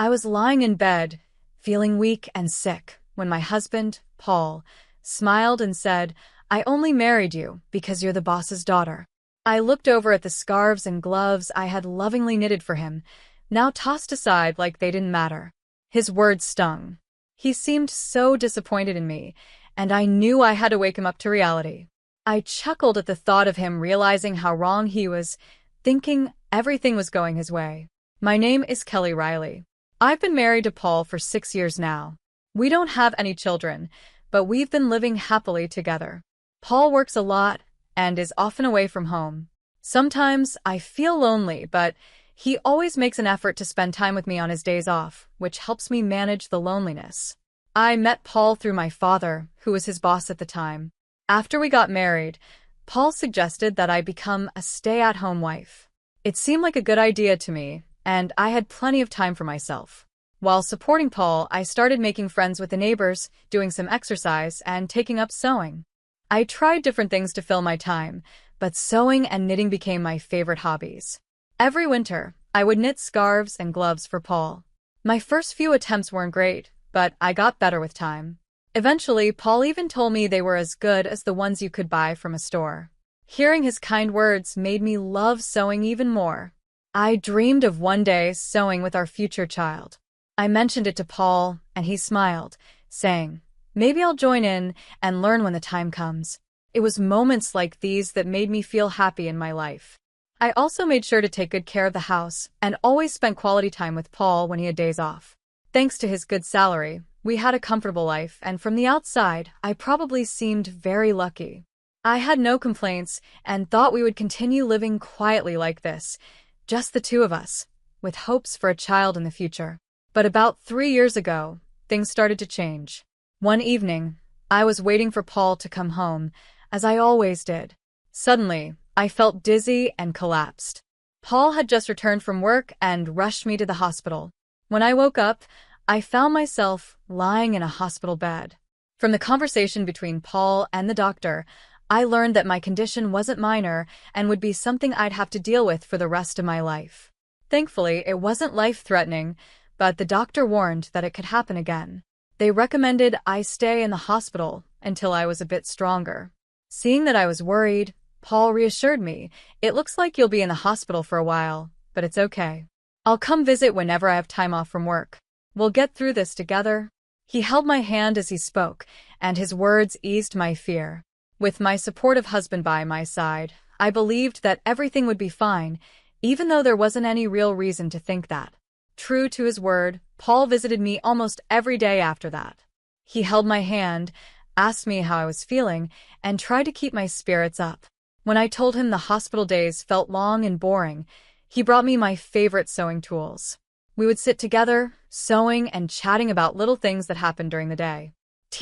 I was lying in bed, feeling weak and sick, when my husband, Paul, smiled and said, "I only married you because you're the boss's daughter." I looked over at the scarves and gloves I had lovingly knitted for him, now tossed aside like they didn't matter. His words stung. He seemed so disappointed in me, and I knew I had to wake him up to reality. I chuckled at the thought of him realizing how wrong he was, thinking everything was going his way. My name is Kelly Riley. I've been married to Paul for 6 years now. We don't have any children, but we've been living happily together. Paul works a lot and is often away from home. Sometimes I feel lonely, but he always makes an effort to spend time with me on his days off, which helps me manage the loneliness. I met Paul through my father, who was his boss at the time. After we got married, Paul suggested that I become a stay-at-home wife. It seemed like a good idea to me, and I had plenty of time for myself. While supporting Paul, I started making friends with the neighbors, doing some exercise, and taking up sewing. I tried different things to fill my time, but sewing and knitting became my favorite hobbies. Every winter, I would knit scarves and gloves for Paul. My first few attempts weren't great, but I got better with time. Eventually, Paul even told me they were as good as the ones you could buy from a store. Hearing his kind words made me love sewing even more. I dreamed of one day sewing with our future child. I mentioned it to Paul, and he smiled, saying, "Maybe I'll join in and learn when the time comes." It was moments like these that made me feel happy in my life. I also made sure to take good care of the house and always spent quality time with Paul when he had days off. Thanks to his good salary, we had a comfortable life, and from the outside, I probably seemed very lucky. I had no complaints and thought we would continue living quietly like this, just the two of us, with hopes for a child in the future. But about 3 years ago, things started to change. One evening, I was waiting for Paul to come home, as I always did. Suddenly, I felt dizzy and collapsed. Paul had just returned from work and rushed me to the hospital. When I woke up, I found myself lying in a hospital bed. From the conversation between Paul and the doctor, I learned that my condition wasn't minor and would be something I'd have to deal with for the rest of my life. Thankfully, it wasn't life-threatening, but the doctor warned that it could happen again. They recommended I stay in the hospital until I was a bit stronger. Seeing that I was worried, Paul reassured me, "It looks like you'll be in the hospital for a while, but it's okay. I'll come visit whenever I have time off from work. We'll get through this together." He held my hand as he spoke, and his words eased my fear. With my supportive husband by my side, I believed that everything would be fine, even though there wasn't any real reason to think that. True to his word, Paul visited me almost every day after that. He held my hand, asked me how I was feeling, and tried to keep my spirits up. When I told him the hospital days felt long and boring, he brought me my favorite sewing tools. We would sit together, sewing and chatting about little things that happened during the day.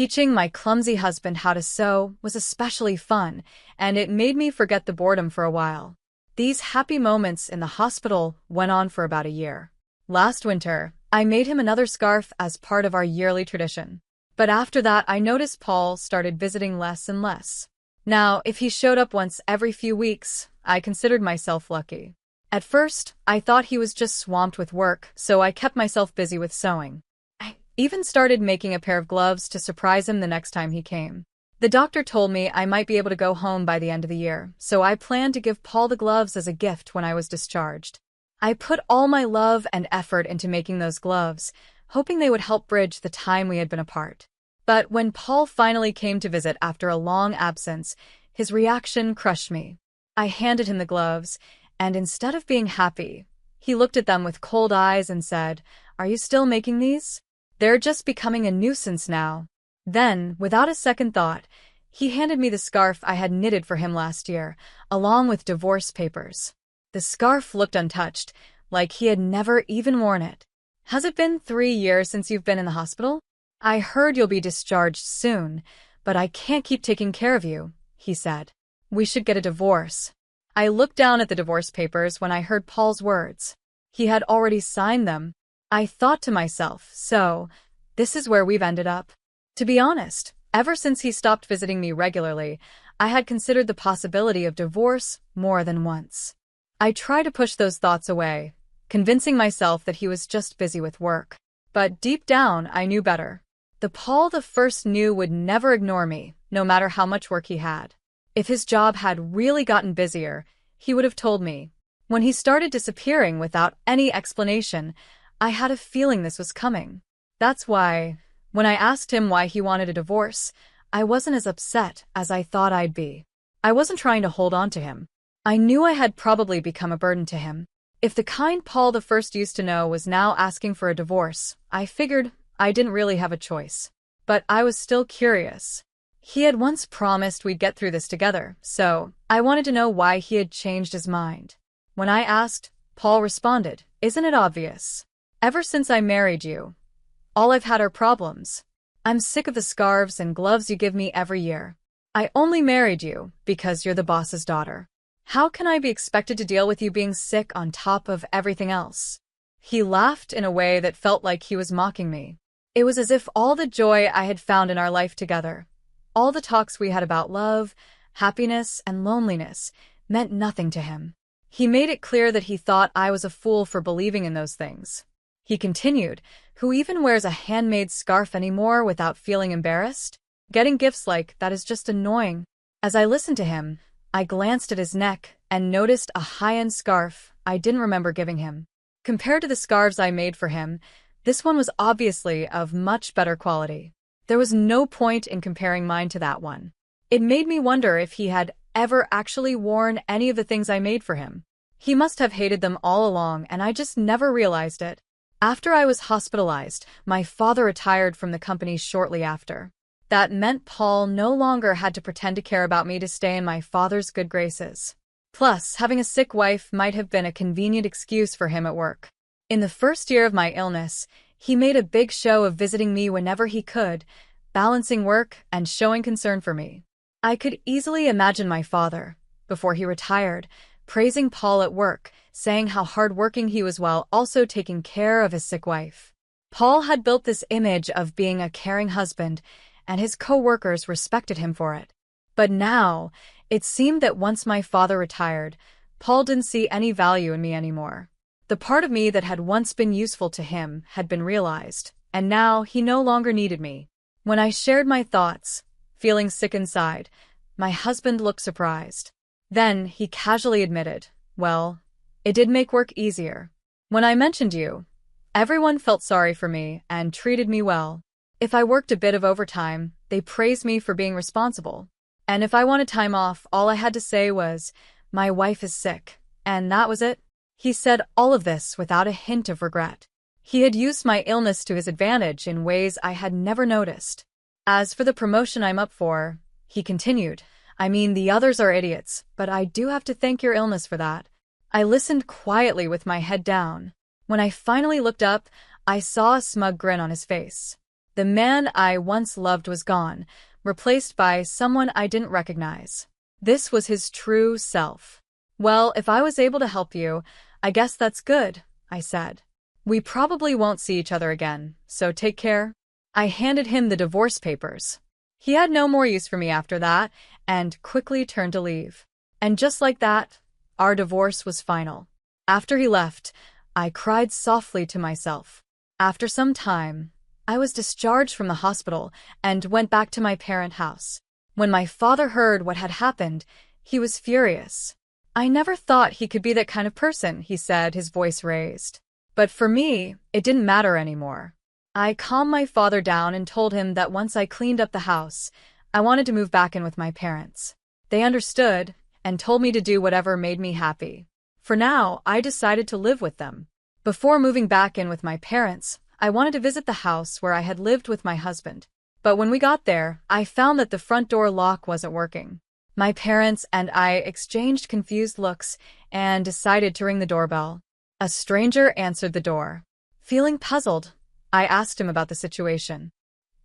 Teaching my clumsy husband how to sew was especially fun, and it made me forget the boredom for a while. These happy moments in the hospital went on for about a year. Last winter, I made him another scarf as part of our yearly tradition. But after that, I noticed Paul started visiting less and less. Now, if he showed up once every few weeks, I considered myself lucky. At first, I thought he was just swamped with work, so I kept myself busy with sewing. I even started making a pair of gloves to surprise him the next time he came. The doctor told me I might be able to go home by the end of the year, so I planned to give Paul the gloves as a gift when I was discharged. I put all my love and effort into making those gloves, hoping they would help bridge the time we had been apart. But when Paul finally came to visit after a long absence, his reaction crushed me. I handed him the gloves, and instead of being happy, he looked at them with cold eyes and said, "Are you still making these? They're just becoming a nuisance now." Then, without a second thought, he handed me the scarf I had knitted for him last year, along with divorce papers. The scarf looked untouched, like he had never even worn it. "Has it been 3 years since you've been in the hospital? I heard you'll be discharged soon, but I can't keep taking care of you," he said. "We should get a divorce." I looked down at the divorce papers when I heard Paul's words. He had already signed them. I thought to myself, so, this is where we've ended up. To be honest, ever since he stopped visiting me regularly, I had considered the possibility of divorce more than once. I tried to push those thoughts away, convincing myself that he was just busy with work. But deep down, I knew better. The Paul the First knew would never ignore me, no matter how much work he had. If his job had really gotten busier, he would have told me. When he started disappearing without any explanation, I had a feeling this was coming. That's why, when I asked him why he wanted a divorce, I wasn't as upset as I thought I'd be. I wasn't trying to hold on to him. I knew I had probably become a burden to him. If the kind Paul the First used to know was now asking for a divorce, I figured I didn't really have a choice. But I was still curious. He had once promised we'd get through this together, so I wanted to know why he had changed his mind. When I asked, Paul responded, "Isn't it obvious? Ever since I married you, all I've had are problems. I'm sick of the scarves and gloves you give me every year. I only married you because you're the boss's daughter. How can I be expected to deal with you being sick on top of everything else?" He laughed in a way that felt like he was mocking me. It was as if all the joy I had found in our life together, all the talks we had about love, happiness, and loneliness, meant nothing to him. He made it clear that he thought I was a fool for believing in those things. He continued, "Who even wears a handmade scarf anymore without feeling embarrassed? Getting gifts like that is just annoying." As I listened to him, I glanced at his neck and noticed a high-end scarf I didn't remember giving him. Compared to the scarves I made for him, this one was obviously of much better quality. There was no point in comparing mine to that one. It made me wonder if he had ever actually worn any of the things I made for him. He must have hated them all along, and I just never realized it. After I was hospitalized, my father retired from the company shortly after. That meant Paul no longer had to pretend to care about me to stay in my father's good graces. Plus, having a sick wife might have been a convenient excuse for him at work. In the first year of my illness, he made a big show of visiting me whenever he could, balancing work and showing concern for me. I could easily imagine my father, before he retired, praising Paul at work, saying how hardworking he was while also taking care of his sick wife. Paul had built this image of being a caring husband, and his co-workers respected him for it. But now, it seemed that once my father retired, Paul didn't see any value in me anymore. The part of me that had once been useful to him had been realized, and now he no longer needed me. When I shared my thoughts, feeling sick inside, my husband looked surprised. Then he casually admitted, "Well, it did make work easier. When I mentioned you, everyone felt sorry for me and treated me well. If I worked a bit of overtime, they praised me for being responsible. And if I wanted time off, all I had to say was, 'My wife is sick,' and that was it." He said all of this without a hint of regret. He had used my illness to his advantage in ways I had never noticed. As for the promotion I'm up for, he continued, "I mean, the others are idiots, but I do have to thank your illness for that." I listened quietly with my head down. When I finally looked up, I saw a smug grin on his face. The man I once loved was gone, replaced by someone I didn't recognize. This was his true self. "Well, if I was able to help you, I guess that's good," I said. "We probably won't see each other again, so take care." I handed him the divorce papers. He had no more use for me after that, and quickly turned to leave. And just like that, our divorce was final. After he left, I cried softly to myself. After some time, I was discharged from the hospital and went back to my parent house. When my father heard what had happened, he was furious. "I never thought he could be that kind of person," he said, his voice raised. But for me, it didn't matter anymore. I calmed my father down and told him that once I cleaned up the house, I wanted to move back in with my parents. They understood and told me to do whatever made me happy. For now, I decided to live with them. Before moving back in with my parents, I wanted to visit the house where I had lived with my husband. But when we got there, I found that the front door lock wasn't working. My parents and I exchanged confused looks and decided to ring the doorbell. A stranger answered the door. Feeling puzzled, I asked him about the situation.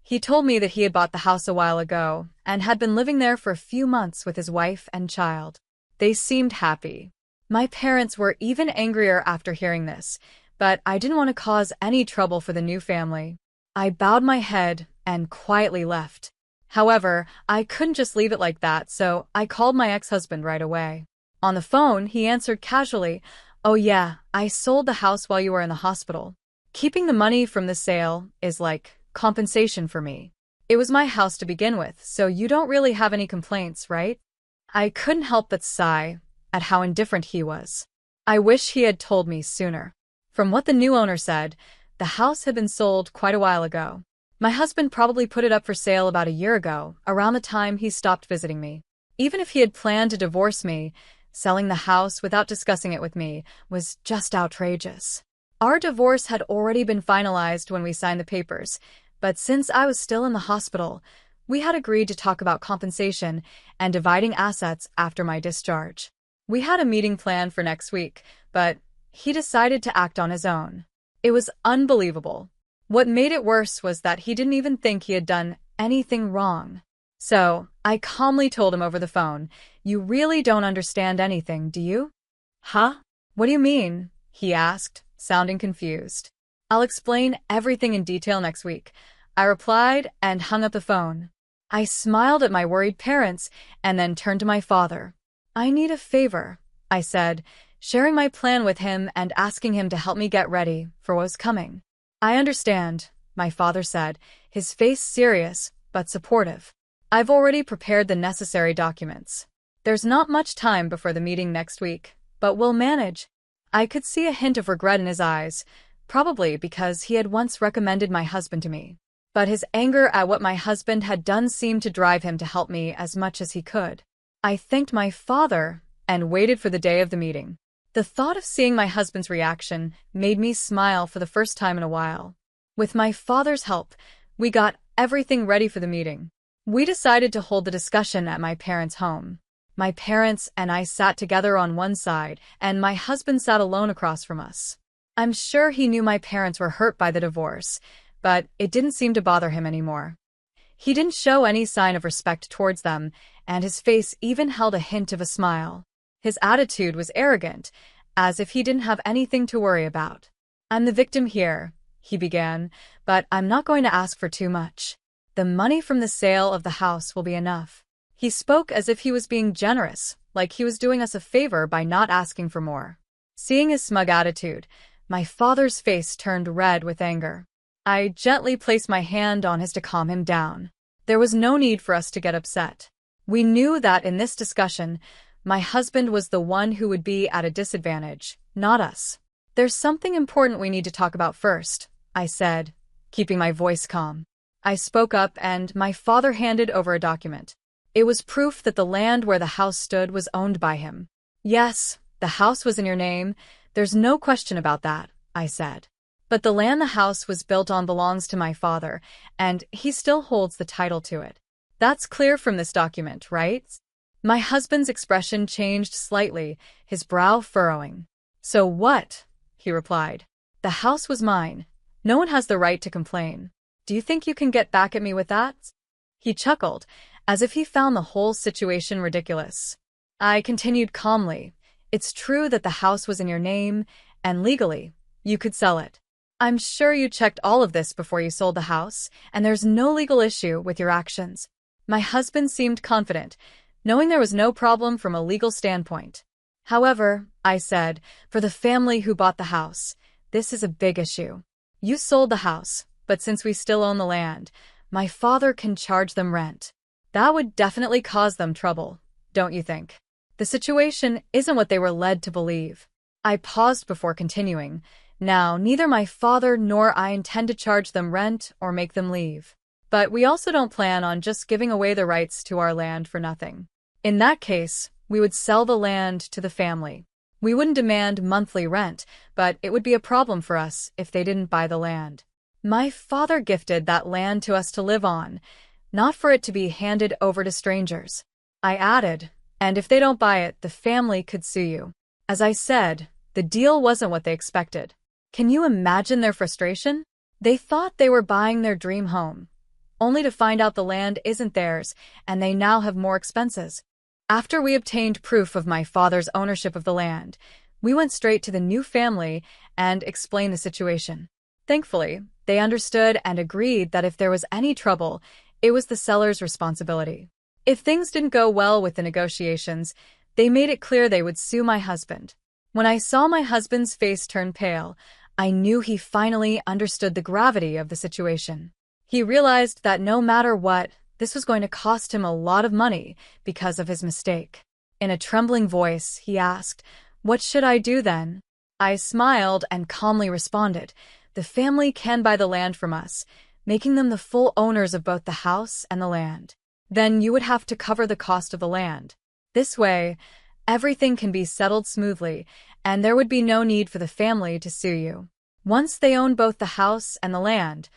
He told me that he had bought the house a while ago and had been living there for a few months with his wife and child. They seemed happy. My parents were even angrier after hearing this, but I didn't want to cause any trouble for the new family. I bowed my head and quietly left. However, I couldn't just leave it like that, so I called my ex-husband right away. On the phone, he answered casually, Oh yeah, I sold the house while you were in the hospital. Keeping the money from the sale is like compensation for me. It was my house to begin with, so you don't really have any complaints, right? I couldn't help but sigh at how indifferent he was. I wish he had told me sooner. From what the new owner said, the house had been sold quite a while ago. My husband probably put it up for sale about a year ago, around the time he stopped visiting me. Even if he had planned to divorce me, selling the house without discussing it with me was just outrageous. Our divorce had already been finalized when we signed the papers, but since I was still in the hospital, we had agreed to talk about compensation and dividing assets after my discharge. We had a meeting planned for next week, but he decided to act on his own. It was unbelievable. What made it worse was that he didn't even think he had done anything wrong. So, I calmly told him over the phone, "You really don't understand anything, do you?" "Huh? What do you mean?" he asked, sounding confused. "I'll explain everything in detail next week," I replied and hung up the phone. I smiled at my worried parents and then turned to my father. "I need a favor," I said, sharing my plan with him and asking him to help me get ready for what was coming. "I understand," my father said, his face serious but supportive. "I've already prepared the necessary documents. There's not much time before the meeting next week, but we'll manage." I could see a hint of regret in his eyes, probably because he had once recommended my husband to me. But his anger at what my husband had done seemed to drive him to help me as much as he could. I thanked my father and waited for the day of the meeting. The thought of seeing my husband's reaction made me smile for the first time in a while. With my father's help, we got everything ready for the meeting. We decided to hold the discussion at my parents' home. My parents and I sat together on one side, and my husband sat alone across from us. I'm sure he knew my parents were hurt by the divorce, but it didn't seem to bother him anymore. He didn't show any sign of respect towards them, and his face even held a hint of a smile. His attitude was arrogant, as if he didn't have anything to worry about. "I'm the victim here," he began, "but I'm not going to ask for too much. The money from the sale of the house will be enough." He spoke as if he was being generous, like he was doing us a favor by not asking for more. Seeing his smug attitude, my father's face turned red with anger. I gently placed my hand on his to calm him down. There was no need for us to get upset. We knew that in this discussion, my husband was the one who would be at a disadvantage, not us. "There's something important we need to talk about first," I said, keeping my voice calm. I spoke up and my father handed over a document. It was proof that the land where the house stood was owned by him. "Yes, the house was in your name. There's no question about that," I said. "But the land the house was built on belongs to my father, and he still holds the title to it. That's clear from this document, right?" My husband's expression changed slightly, his brow furrowing. "So what?" he replied. "The house was mine. No one has the right to complain. Do you think you can get back at me with that?" He chuckled, as if he found the whole situation ridiculous. I continued calmly. "It's true that the house was in your name, and legally, you could sell it. I'm sure you checked all of this before you sold the house, and there's no legal issue with your actions." My husband seemed confident, knowing there was no problem from a legal standpoint. "However," I said, "for the family who bought the house, this is a big issue. You sold the house, but since we still own the land, my father can charge them rent. That would definitely cause them trouble, don't you think? The situation isn't what they were led to believe." I paused before continuing. "Now, neither my father nor I intend to charge them rent or make them leave. But we also don't plan on just giving away the rights to our land for nothing. In that case, we would sell the land to the family. We wouldn't demand monthly rent, but it would be a problem for us if they didn't buy the land. My father gifted that land to us to live on, not for it to be handed over to strangers." I added, "And if they don't buy it, the family could sue you." As I said, the deal wasn't what they expected. Can you imagine their frustration? They thought they were buying their dream home, only to find out the land isn't theirs, and they now have more expenses. After we obtained proof of my father's ownership of the land, we went straight to the new family and explained the situation. Thankfully, they understood and agreed that if there was any trouble, it was the seller's responsibility. If things didn't go well with the negotiations, they made it clear they would sue my husband. When I saw my husband's face turn pale, I knew he finally understood the gravity of the situation. He realized that no matter what, this was going to cost him a lot of money because of his mistake. In a trembling voice, he asked, "What should I do then?" I smiled and calmly responded, "The family can buy the land from us, making them the full owners of both the house and the land. Then you would have to cover the cost of the land. This way, everything can be settled smoothly, and there would be no need for the family to sue you. Once they own both the house and the land,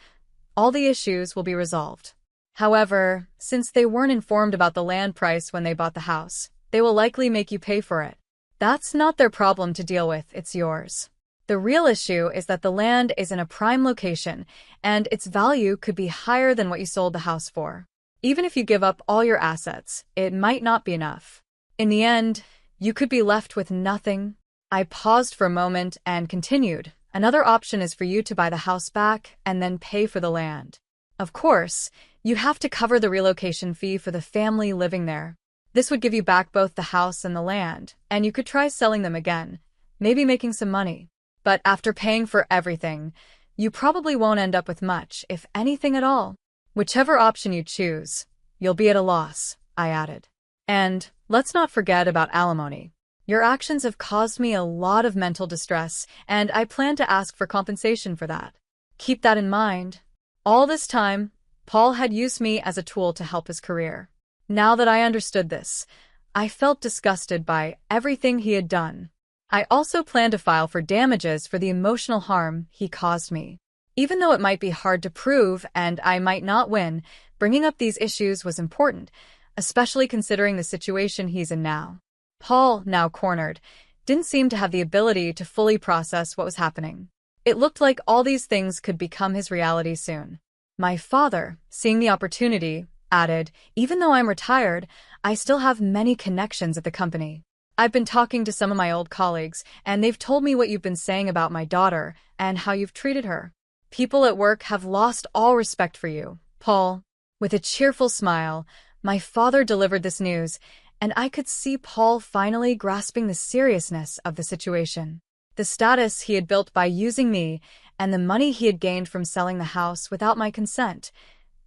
all the issues will be resolved. However, since they weren't informed about the land price when they bought the house, they will likely make you pay for it. That's not their problem to deal with, it's yours. The real issue is that the land is in a prime location, and its value could be higher than what you sold the house for. Even if you give up all your assets, it might not be enough. In the end, you could be left with nothing." I paused for a moment and continued, "Another option is for you to buy the house back and then pay for the land. Of course, you have to cover the relocation fee for the family living there. This would give you back both the house and the land, and you could try selling them again, maybe making some money. But after paying for everything, you probably won't end up with much, if anything at all. Whichever option you choose, you'll be at a loss," I added. "And let's not forget about alimony. Your actions have caused me a lot of mental distress, and I plan to ask for compensation for that. Keep that in mind." All this time, Paul had used me as a tool to help his career. Now that I understood this, I felt disgusted by everything he had done. I also planned to file for damages for the emotional harm he caused me. Even though it might be hard to prove and I might not win, bringing up these issues was important, especially considering the situation he's in now. Paul, now cornered, didn't seem to have the ability to fully process what was happening. It looked like all these things could become his reality soon. My father, seeing the opportunity, added, "Even though I'm retired, I still have many connections at the company. I've been talking to some of my old colleagues, and they've told me what you've been saying about my daughter and how you've treated her. People at work have lost all respect for you, Paul." With a cheerful smile, my father delivered this news, and I could see Paul finally grasping the seriousness of the situation. The status he had built by using me and the money he had gained from selling the house without my consent,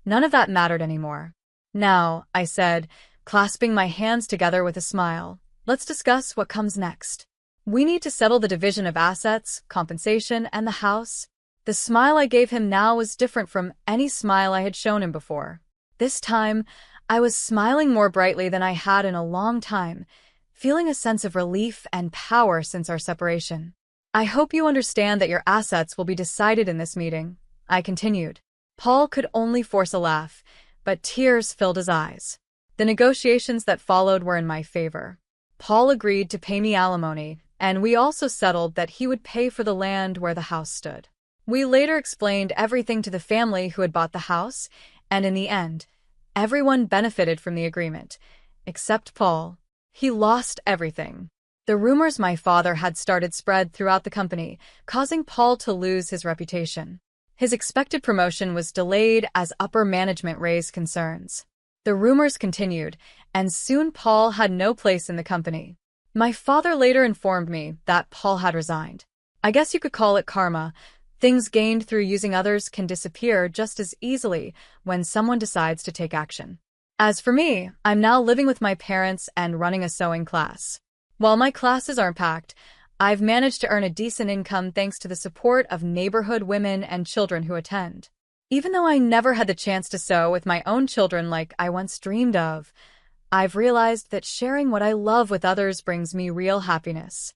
none of that mattered anymore. "Now," I said, clasping my hands together with a smile, "let's discuss what comes next. We need to settle the division of assets, compensation, and the house." The smile I gave him now was different from any smile I had shown him before. This time, I was smiling more brightly than I had in a long time, feeling a sense of relief and power since our separation. "I hope you understand that your assets will be decided in this meeting," I continued. Paul could only force a laugh, but tears filled his eyes. The negotiations that followed were in my favor. Paul agreed to pay me alimony, and we also settled that he would pay for the land where the house stood. We later explained everything to the family who had bought the house, and in the end, everyone benefited from the agreement, except Paul. He lost everything. The rumors my father had started spread throughout the company, causing Paul to lose his reputation. His expected promotion was delayed as upper management raised concerns. The rumors continued, and soon Paul had no place in the company. My father later informed me that Paul had resigned. I guess you could call it karma. Things gained through using others can disappear just as easily when someone decides to take action. As for me, I'm now living with my parents and running a sewing class. While my classes aren't packed, I've managed to earn a decent income thanks to the support of neighborhood women and children who attend. Even though I never had the chance to sew with my own children like I once dreamed of, I've realized that sharing what I love with others brings me real happiness.